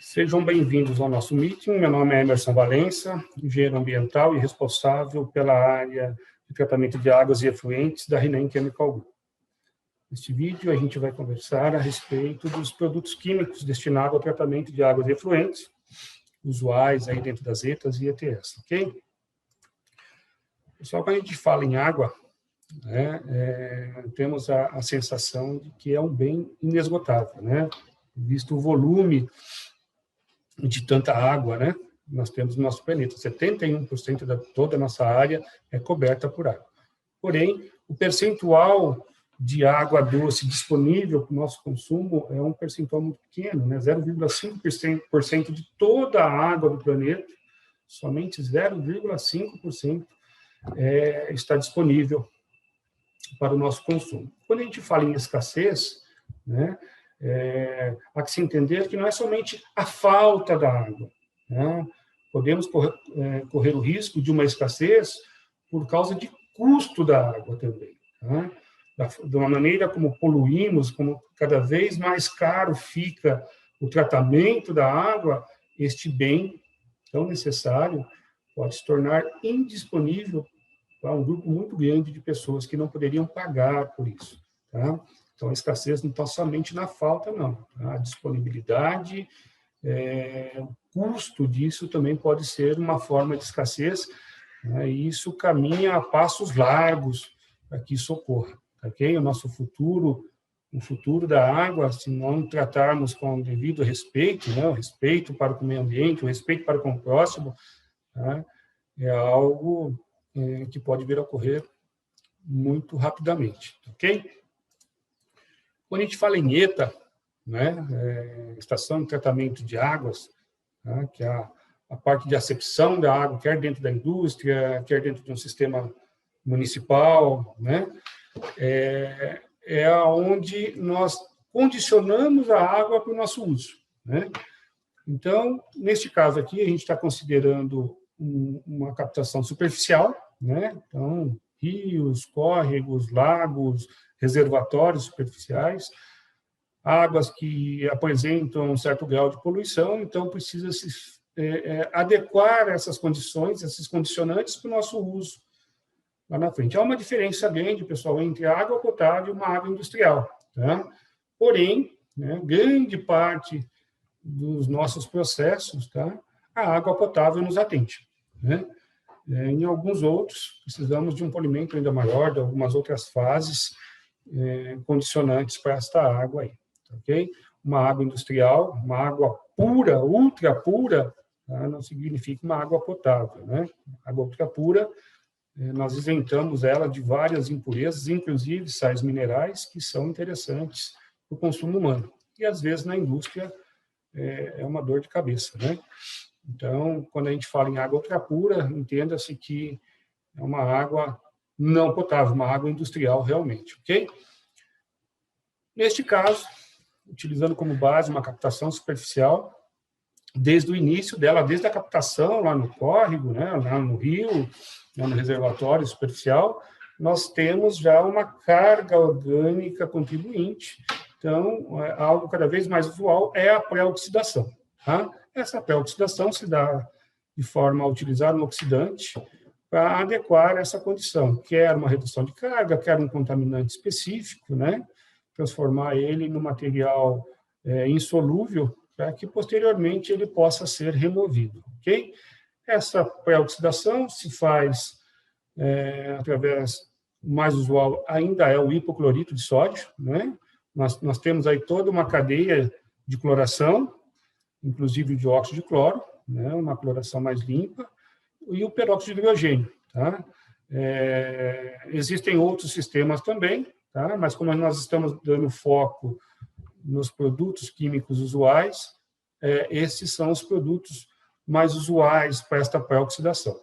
Sejam bem-vindos ao nosso meeting. Meu nome é Emerson Valença, engenheiro ambiental e responsável pela área de tratamento de águas e efluentes da Rinem Chemical Group. Neste vídeo, a gente vai conversar a respeito dos produtos químicos destinados ao tratamento de águas e efluentes, usuais aí dentro das ETAs e ETS, ok? Pessoal, quando a gente fala em água, temos a sensação de que é um bem inesgotável, né? Visto o volume de tanta água, né? Nós temos no nosso planeta. 71% de toda a nossa área é coberta por água. Porém, o percentual de água doce disponível para o nosso consumo é um percentual muito pequeno, né? 0,5% de toda a água do planeta, somente 0,5% está disponível para o nosso consumo. Quando a gente fala em escassez, né? Há que se entender que não é somente a falta da água, né? Podemos correr o risco de uma escassez por causa de custo da água também, né? De uma maneira como poluímos, como cada vez mais caro fica o tratamento da água, este bem tão necessário pode se tornar indisponível para um grupo muito grande de pessoas que não poderiam pagar por isso, tá? Então, a escassez não está somente na falta, não. A disponibilidade, o custo disso também pode ser uma forma de escassez, né? E isso caminha a passos largos para que isso ocorra, ok? O nosso futuro, o futuro da água, se não tratarmos com o devido respeito, né? O respeito para o meio ambiente, o respeito para com o próximo, tá? É algo que pode vir a ocorrer muito rapidamente, ok? Quando a gente fala em ETA, né, Estação de Tratamento de Águas, né, que é a parte de acepção da água, quer dentro da indústria, quer dentro de um sistema municipal, né, é onde nós condicionamos a água para o nosso uso, né? Então, neste caso aqui, a gente está considerando uma captação superficial, né? Então, rios, córregos, lagos, reservatórios superficiais, águas que apresentam um certo grau de poluição, então precisa se adequar essas condições, esses condicionantes para o nosso uso lá na frente. Há uma diferença grande, pessoal, entre a água potável e uma água industrial, tá? Porém, né, grande parte dos nossos processos, tá, a água potável nos atende, né? Em alguns outros, precisamos de um polimento ainda maior, de algumas outras fases condicionantes para esta água aí, ok? Uma água industrial, uma água pura, ultra pura, tá? Não significa uma água potável, né? Água ultra pura, nós isentamos ela de várias impurezas, inclusive sais minerais, que são interessantes para o consumo humano. E, às vezes, na indústria, é uma dor de cabeça, né? Então, quando a gente fala em água ultra pura, entenda-se que é uma água não potável, uma água industrial realmente, ok? Neste caso, utilizando como base uma captação superficial, desde o início dela, desde a captação lá no córrego, né, lá no rio, lá no reservatório superficial, nós temos já uma carga orgânica contribuinte. Então, algo cada vez mais usual é a pré-oxidação, tá? Essa pré-oxidação se dá de forma a utilizar um oxidante para adequar essa condição, quer uma redução de carga, quer um contaminante específico, né? Transformar ele no material insolúvel para que, posteriormente, ele possa ser removido, ok? Essa pré-oxidação se faz através, o mais usual ainda é o hipoclorito de sódio, né? Nós temos aí toda uma cadeia de cloração, inclusive o dióxido de cloro, né? Uma cloração mais limpa, e o peróxido de hidrogênio, tá? Existem outros sistemas também, tá? Mas como nós estamos dando foco nos produtos químicos usuais, esses são os produtos mais usuais para esta pré-oxidação.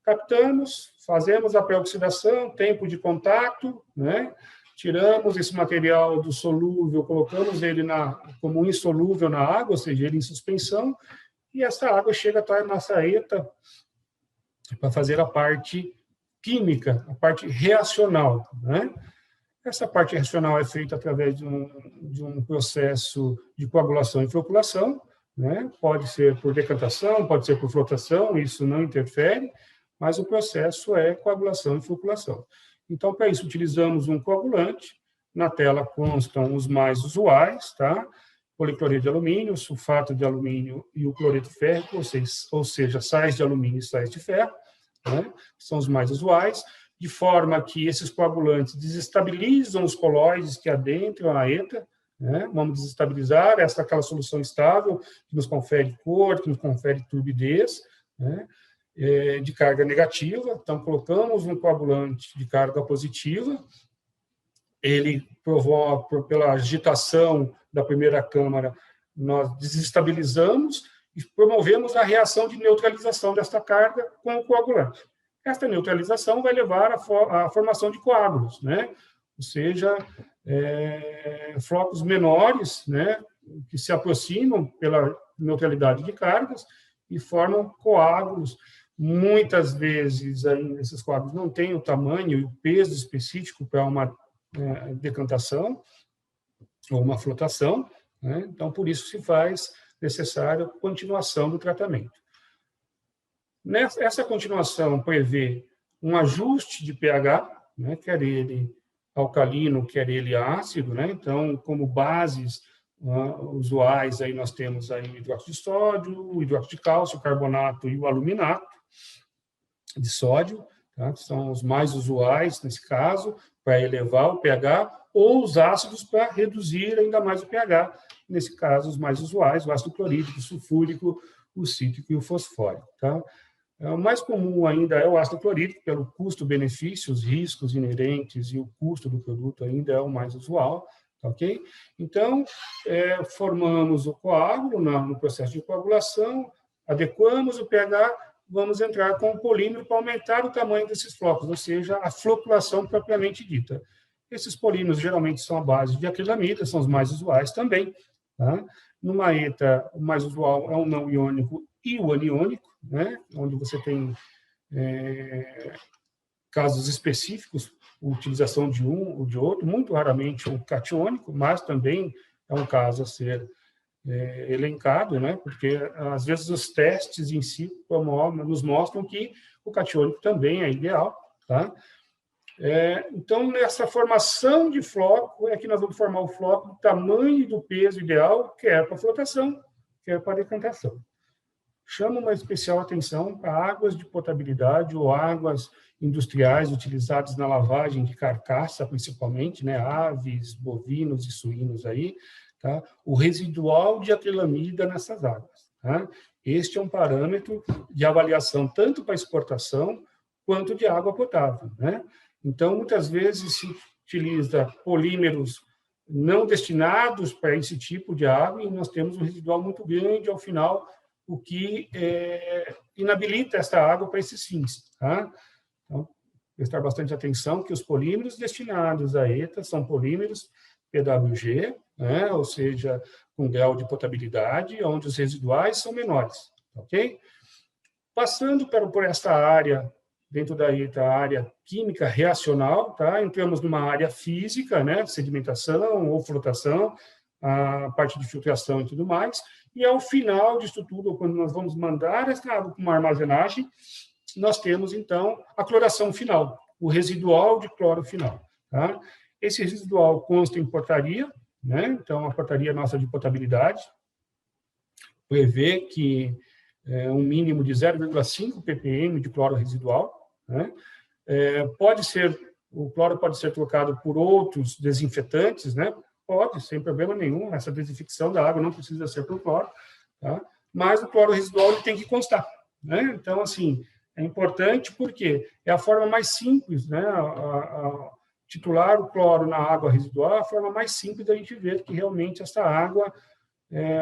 Captamos, fazemos a pré-oxidação, tempo de contato, né? Tiramos esse material do solúvel, colocamos ele como insolúvel na água, ou seja, ele em suspensão, e essa água chega até a nossa ETA para fazer a parte química, a parte reacional, né? Essa parte reacional é feita através de um processo de coagulação e floculação, né? Pode ser por decantação, pode ser por flotação, isso não interfere, mas o processo é coagulação e floculação. Então, para isso, utilizamos um coagulante. Na tela constam os mais usuais, tá? Policloreto de alumínio, sulfato de alumínio e o cloreto férrico, ou seja, sais de alumínio e sais de ferro, né? São os mais usuais, de forma que esses coagulantes desestabilizam os colóides que adentram a ETA, né? Vamos desestabilizar aquela solução estável que nos confere cor, que nos confere turbidez, né? De carga negativa. Então, colocamos um coagulante de carga positiva, ele provoca, pela agitação da primeira câmara, nós desestabilizamos e promovemos a reação de neutralização desta carga com o coagulante. Esta neutralização vai levar à formação de coágulos, né? Ou seja, flocos menores, né, que se aproximam pela neutralidade de cargas e formam coágulos. Muitas vezes, aí, esses coágulos não têm o tamanho e o peso específico para uma decantação ou uma flotação, né? Então, por isso se faz necessária a continuação do tratamento. Essa continuação prevê um ajuste de pH, né? Quer ele alcalino, quer ele ácido, né? Então, como bases usuais, aí nós temos aí o hidróxido de sódio, o hidróxido de cálcio, o carbonato e o aluminato de sódio, tá? São os mais usuais nesse caso, para elevar o pH, ou os ácidos para reduzir ainda mais o pH, nesse caso, os mais usuais, o ácido clorídrico, o sulfúrico, o cítrico e o fosfórico. Tá? O mais comum ainda é o ácido clorídrico, pelo custo-benefício, os riscos inerentes e o custo do produto ainda é o mais usual, tá, ok? Então, formamos o coágulo no processo de coagulação, adequamos o pH, vamos entrar com o polímero para aumentar o tamanho desses flocos, ou seja, a floculação propriamente dita. Esses polímeros geralmente são a base de acrilamida, são os mais usuais também. Tá? Numa ETA, o mais usual é o não iônico e o aniônico, né? Onde você tem casos específicos, a utilização de um ou de outro, muito raramente o catiônico, mas também é um caso a ser elencado, né? Porque às vezes os testes em si nos mostram que o catiônico também é ideal, tá? Então, nessa formação de floco, é que nós vamos formar o floco do tamanho e do peso ideal, quer para flotação, quer para decantação. Chama uma especial atenção para águas de potabilidade ou águas industriais utilizadas na lavagem de carcaça, principalmente, né? Aves, bovinos e suínos aí, tá? O residual de acrilamida nessas águas. Tá? Este é um parâmetro de avaliação tanto para exportação quanto de água potável. Né? Então, muitas vezes se utiliza polímeros não destinados para esse tipo de água e nós temos um residual muito grande ao final, o que inabilita esta água para esses fins. Tá? Então, prestar bastante atenção que os polímeros destinados a ETA são polímeros PWG, né? Ou seja, com grau de potabilidade, onde os residuais são menores, ok? Passando por esta área, dentro da ETA, a área química reacional, tá? Entramos numa área física, né? Sedimentação ou flotação, a parte de filtração e tudo mais, e ao final disso tudo, quando nós vamos mandar essa água para uma armazenagem, nós temos, então, a cloração final, o residual de cloro final, tá? Esse residual consta em portaria, né? Então, a portaria nossa de potabilidade prevê que um mínimo de 0,5 ppm de cloro residual, né? O cloro pode ser trocado por outros desinfetantes, né? Pode, sem problema nenhum, essa desinfecção da água não precisa ser por cloro, tá? Mas o cloro residual ele tem que constar, né? Então, assim, é importante porque é a forma mais simples, né? Titular o cloro na água residual é a forma mais simples da gente ver que realmente essa água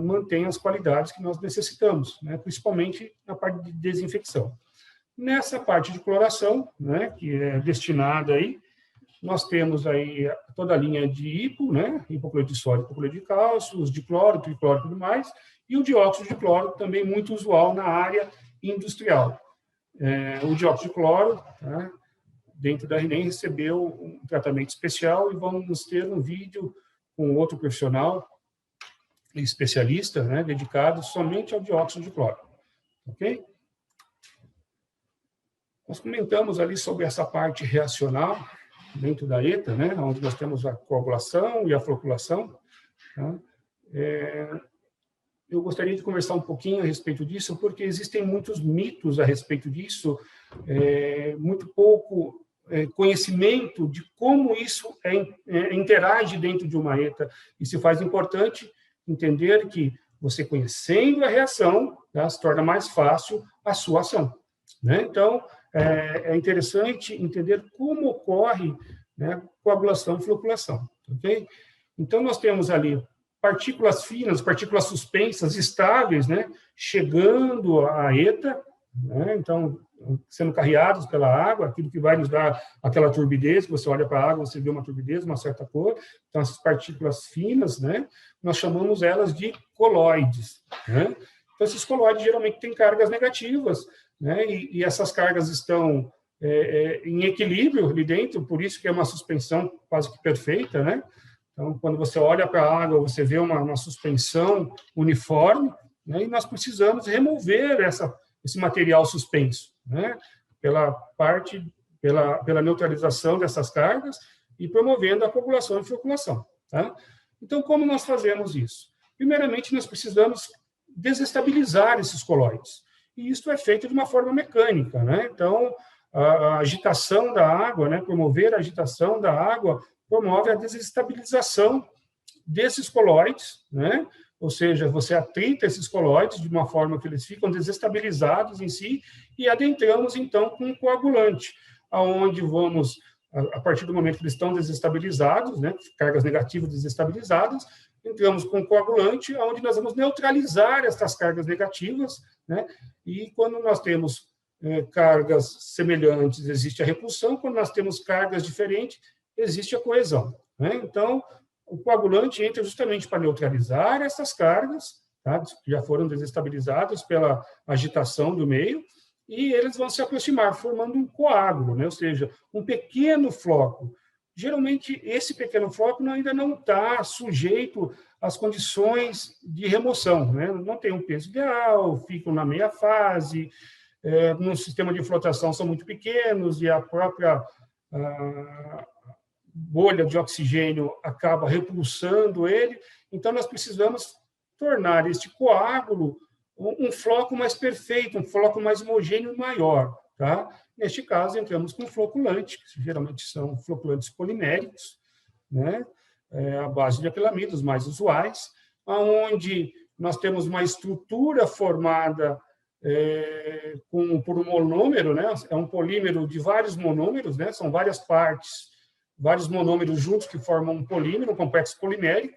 mantém as qualidades que nós necessitamos, né? Principalmente na parte de desinfecção. Nessa parte de cloração, né, que é destinada aí, nós temos aí toda a linha de hipo, né, hipocloreto de sódio, hipocloreto de cálcio, os dicloro, tricloro e tudo mais, e o dióxido de cloro, também muito usual na área industrial. O dióxido de cloro, tá, dentro da RNEM, recebeu um tratamento especial e vamos ter um vídeo com outro profissional especialista, né, dedicado somente ao dióxido de cloro, ok? Nós comentamos ali sobre essa parte reacional dentro da ETA, né, onde nós temos a coagulação e a floculação. Tá? Eu gostaria de conversar um pouquinho a respeito disso, porque existem muitos mitos a respeito disso, muito pouco conhecimento de como isso interage dentro de uma ETA, e se faz importante entender que você conhecendo a reação, tá, se torna mais fácil a sua ação. Né? Então, é interessante entender como ocorre, né, coagulação e floculação. Okay? Então, nós temos ali partículas finas, partículas suspensas, estáveis, né, chegando à ETA, né, então, sendo carreados pela água, aquilo que vai nos dar aquela turbidez, que você olha para a água, você vê uma turbidez, uma certa cor. Então, essas partículas finas, né, nós chamamos elas de coloides. Né? Então, esses coloides geralmente têm cargas negativas, né, e essas cargas estão em equilíbrio ali dentro, por isso que é uma suspensão quase que perfeita, né? Então, quando você olha para a água, você vê uma suspensão uniforme, né, e nós precisamos remover esse material suspenso, né, pela neutralização dessas cargas e promovendo a coagulação e floculação. Tá? Então, como nós fazemos isso? Primeiramente, nós precisamos desestabilizar esses coloides, e isso é feito de uma forma mecânica. Né? Então, a agitação da água, né, promover a agitação da água, promove a desestabilização desses coloides, né? Ou seja, você atrita esses coloides de uma forma que eles ficam desestabilizados em si, e adentramos, então, com um coagulante, aonde vamos, a partir do momento que eles estão desestabilizados, né, cargas negativas desestabilizadas, entramos com um coagulante, aonde nós vamos neutralizar essas cargas negativas, né? E quando nós temos cargas semelhantes, existe a repulsão, quando nós temos cargas diferentes, existe a coesão. Né? Então, o coagulante entra justamente para neutralizar essas cargas, tá, que já foram desestabilizadas pela agitação do meio, e eles vão se aproximar, formando um coágulo, né? Ou seja, um pequeno floco. Geralmente, esse pequeno floco ainda não está sujeito às condições de remoção. Né? Não tem um peso ideal, ficam na meia fase, no sistema de flotação são muito pequenos, e a própria bolha de oxigênio acaba repulsando ele. Então, nós precisamos tornar este coágulo um floco mais perfeito, um floco mais homogêneo e maior. Tá? Neste caso, entramos com floculante, que geralmente são floculantes poliméricos, né? À base de acrilamida, os mais usuais, onde nós temos uma estrutura formada por um monômero, né? É um polímero de vários monômeros, né? São várias partes, vários monômeros juntos que formam um polímero, um complexo polimérico,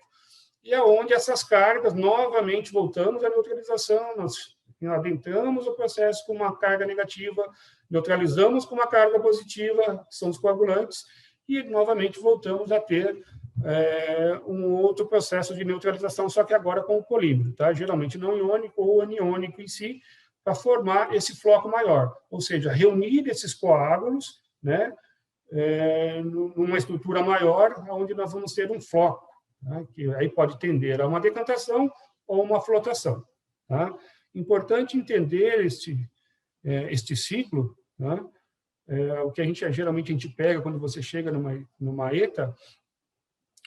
e é onde essas cargas, novamente, voltamos à neutralização, nós adentramos o processo com uma carga negativa, neutralizamos com uma carga positiva, que são os coagulantes, e, novamente, voltamos a ter um outro processo de neutralização, só que agora com o polímero, tá? Geralmente não iônico ou aniônico em si, para formar esse floco maior, ou seja, reunir esses coágulos, né, numa estrutura maior, onde nós vamos ter um floco, né, que aí pode tender a uma decantação ou uma flotação. Tá? Importante entender este ciclo, né, o que geralmente a gente pega quando você chega numa ETA,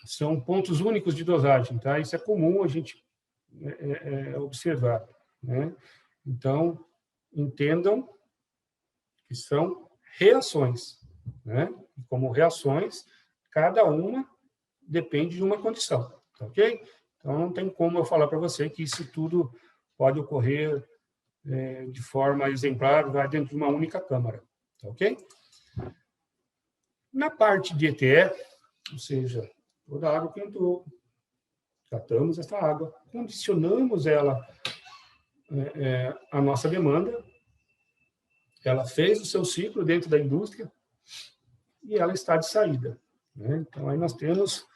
são pontos únicos de dosagem, tá? Isso é comum a gente observar, né? Então, entendam que são reações, né? E como reações, cada uma depende de uma condição, tá ok? Então, não tem como eu falar para você que isso tudo pode ocorrer de forma exemplar, vai dentro de uma única câmara, tá ok? Na parte de ETE, ou seja, toda a água que entrou, tratamos essa água, condicionamos ela a nossa demanda, ela fez o seu ciclo dentro da indústria e ela está de saída. Né? Então, aí nós temos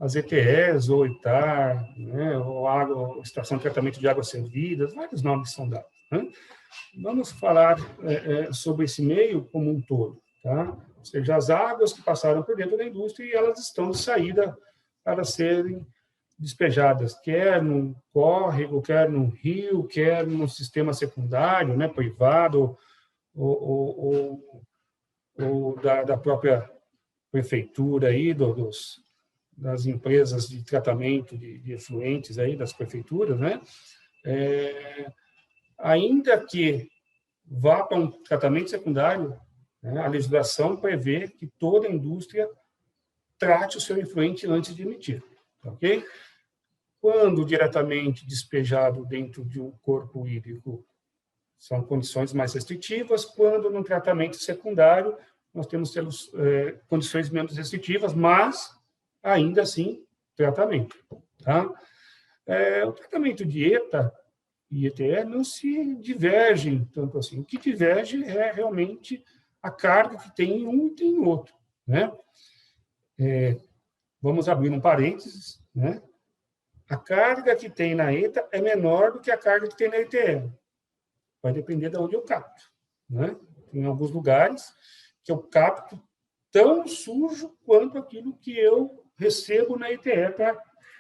as ETEs, ou ETAR, né? Ou Estação de Tratamento de Águas Servidas, vários nomes são dados. Né? Vamos falar sobre esse meio como um todo. Tá? Ou seja, as águas que passaram por dentro da indústria e elas estão de saída para serem despejadas, quer no córrego, quer no rio, quer no sistema secundário, né, privado, ou da própria prefeitura, aí, das empresas de tratamento de efluentes, aí, das prefeituras, né, ainda que vá para um tratamento secundário, né, a legislação prevê que toda a indústria trate o seu efluente antes de emitir, ok? Quando diretamente despejado dentro de um corpo hídrico, são condições mais restritivas. Quando no tratamento secundário, nós temos condições menos restritivas, mas, ainda assim, tratamento. Tá? O tratamento de ETA e ETE não se divergem tanto assim. O que diverge é realmente a carga que tem em um e tem em outro. Né? Vamos abrir um parênteses, né? A carga que tem na ETA é menor do que a carga que tem na ETE. Vai depender de onde eu capto. Né? Tem alguns lugares que eu capto tão sujo quanto aquilo que eu recebo na ETE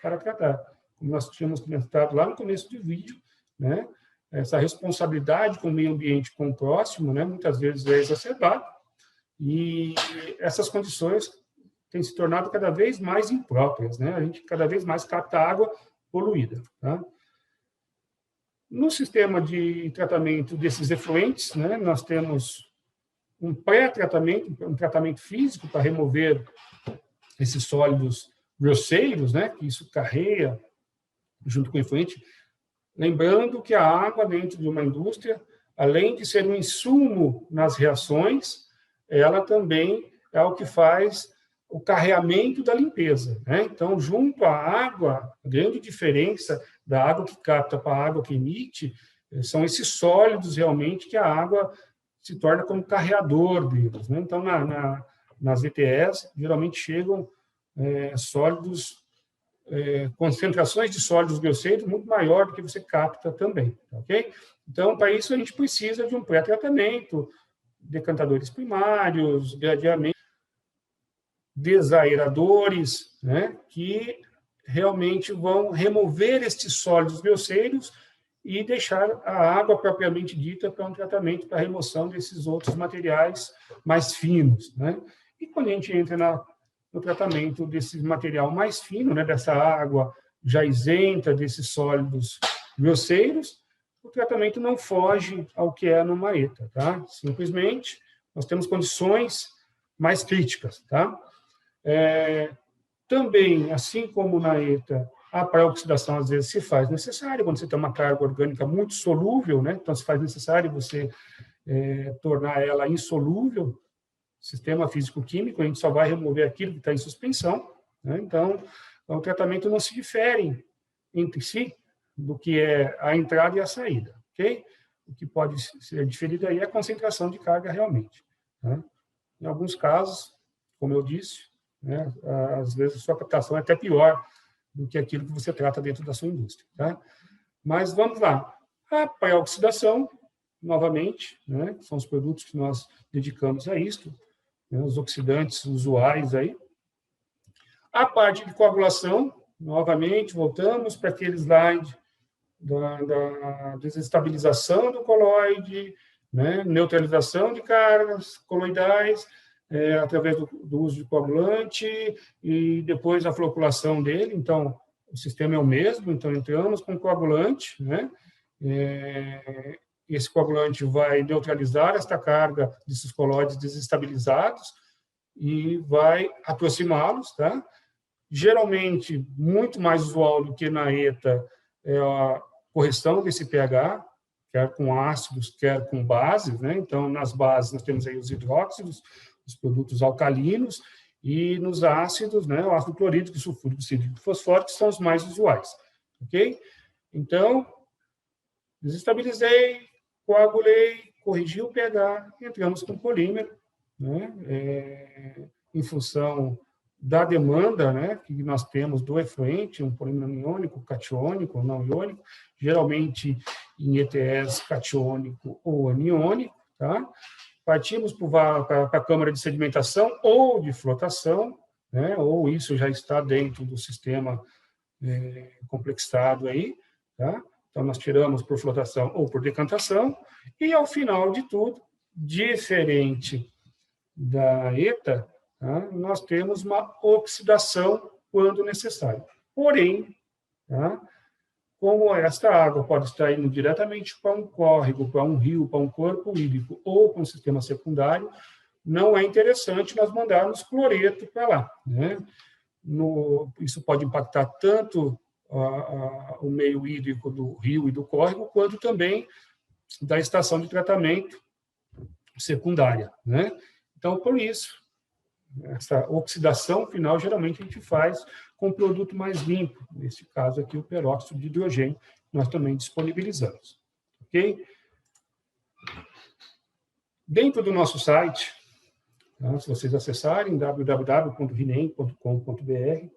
para tratar. Como nós tínhamos comentado lá no começo do vídeo, né? Essa responsabilidade com o meio ambiente, com o próximo, né? Muitas vezes é exacerbada, e essas condições têm se tornado cada vez mais impróprias. Né? A gente cada vez mais capta água poluída. Tá? No sistema de tratamento desses efluentes, né, nós temos um pré-tratamento, um tratamento físico para remover esses sólidos grosseiros, né, que isso carrega junto com o efluente. Lembrando que a água dentro de uma indústria, além de ser um insumo nas reações, ela também é o que faz o carreamento da limpeza. Né? Então, junto à água, a grande diferença da água que capta para a água que emite são esses sólidos realmente que a água se torna como carreador deles. Né? Então, nas ETS, geralmente chegam sólidos, concentrações de sólidos grosseiros muito maior do que você capta também. Ok? Então, para isso, a gente precisa de um pré-tratamento, decantadores primários, gradeamento, desaeradores, né, que realmente vão remover estes sólidos grosseiros e deixar a água propriamente dita para um tratamento para remoção desses outros materiais mais finos. Né? E quando a gente entra no tratamento desse material mais fino, né, dessa água já isenta desses sólidos grosseiros, o tratamento não foge ao que é numa ETA. Tá? Simplesmente, nós temos condições mais críticas. Tá? Também, assim como na ETA, a pré-oxidação às vezes se faz necessária, quando você tem uma carga orgânica muito solúvel, né? Então se faz necessário você tornar ela insolúvel. Sistema físico-químico, a gente só vai remover aquilo que está em suspensão. Né? Então, o tratamento não se difere entre si do que é a entrada e a saída. Okay? O que pode ser diferido aí é a concentração de carga realmente. Né? Em alguns casos, como eu disse, né, às vezes a sua captação é até pior do que aquilo que você trata dentro da sua indústria. Tá? Mas vamos lá. A pré-oxidação, novamente, né, são os produtos que nós dedicamos a isto, né, os oxidantes usuais aí. A parte de coagulação, novamente, voltamos para aquele slide da desestabilização do coloide, né, neutralização de cargas coloidais, através do uso de coagulante e depois a floculação dele. Então, o sistema é o mesmo, então entramos com coagulante, né? Esse coagulante vai neutralizar esta carga desses colóides desestabilizados e vai aproximá-los, tá? Geralmente, muito mais usual do que na ETA é a correção desse pH, quer com ácidos, quer com bases, né? Então, nas bases, nós temos aí os hidróxidos, os produtos alcalinos, e nos ácidos, né, o ácido clorídrico, sulfúrico, cítrico e fosfórico são os mais usuais. Ok? Então, desestabilizei, coagulei, corrigi o pH, entramos com polímero, né, em função da demanda, né, que nós temos do efluente, um polímero iônico, catiônico ou não iônico, geralmente em ETS catiônico ou aniônico, tá? Partimos para a câmara de sedimentação ou de flotação, né? Ou isso já está dentro do sistema complexado aí, tá? Então, nós tiramos por flotação ou por decantação, e, ao final de tudo, diferente da ETA, tá? Nós temos uma oxidação quando necessário. Porém, tá? Como esta água pode estar indo diretamente para um córrego, para um rio, para um corpo hídrico ou para um sistema secundário, não é interessante nós mandarmos cloreto para lá, né? Isso pode impactar tanto o meio hídrico do rio e do córrego, quanto também da estação de tratamento secundária, né? Então, por isso, essa oxidação final, geralmente a gente faz com um produto mais limpo, nesse caso aqui o peróxido de hidrogênio, nós também disponibilizamos, ok? Dentro do nosso site, tá? Se vocês acessarem www.rinem.com.br,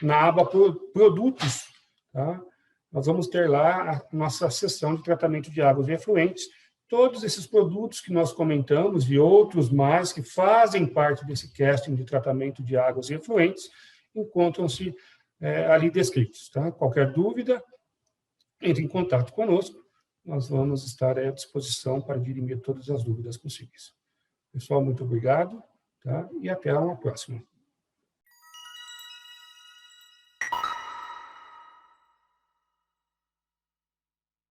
na aba Produtos, tá? Nós vamos ter lá a nossa seção de tratamento de águas e efluentes, todos esses produtos que nós comentamos e outros mais que fazem parte desse casting de tratamento de águas e efluentes, encontram-se ali descritos, tá? Qualquer dúvida, entre em contato conosco, nós vamos estar à disposição para dirimir todas as dúvidas possíveis. Pessoal, muito obrigado, tá? E até uma próxima.